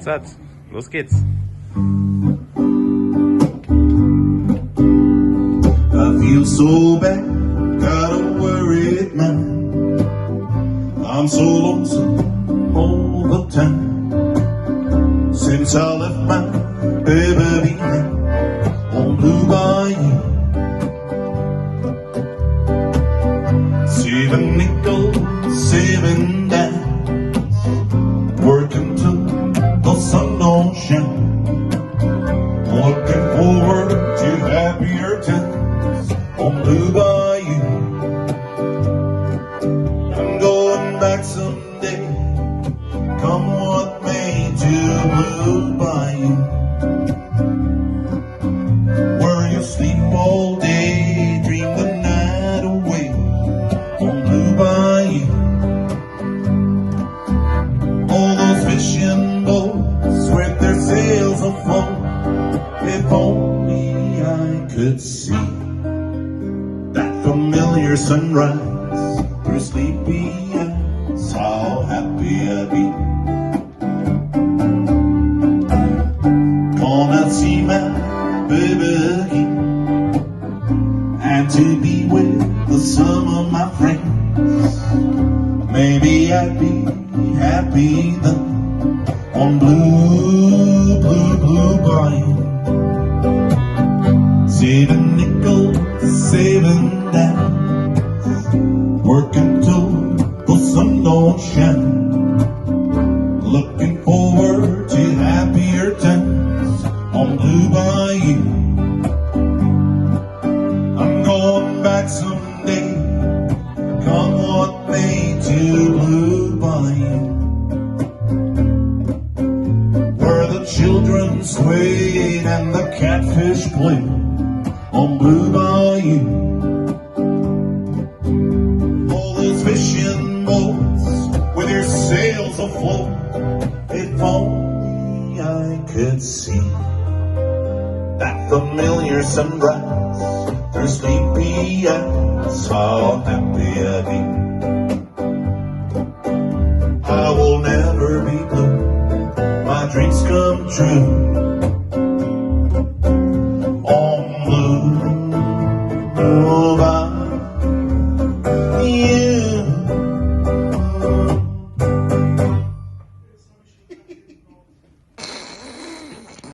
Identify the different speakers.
Speaker 1: Einsatz. Los geht's.
Speaker 2: I feel so bad, got a worried mind. I'm so lonesome all the time. Since I left my baby behind on Blue Bayou. 7 nickels, 7 dimes, working till the sun don't shine. Looking forward to happier times on Blue Bayou. I'm going back someday, come what may, to Blue Bayou, where you sleep all day, dream the night away on Blue Bayou. All those fishing boats with their sails afloat, if only I could see that familiar sunrise through sleepy eyes, how happy I'd be. Gonna see my baby again, and to be with some of my friends. Maybe I'd be happy then on Blue Bayou. 7 nickels, 7 dimes, working till the sun don't shine. Looking forward to happier times on Blue Bayou. I'm going back someday, come what may, to Blue Bayou, where the children swayed and the catfish played on Blue Bayou. All those fishing boats with their sails afloat, if only I could see that familiar sunrise through sleepy eyes, how happy I'd be. I will never be blue, my dreams come true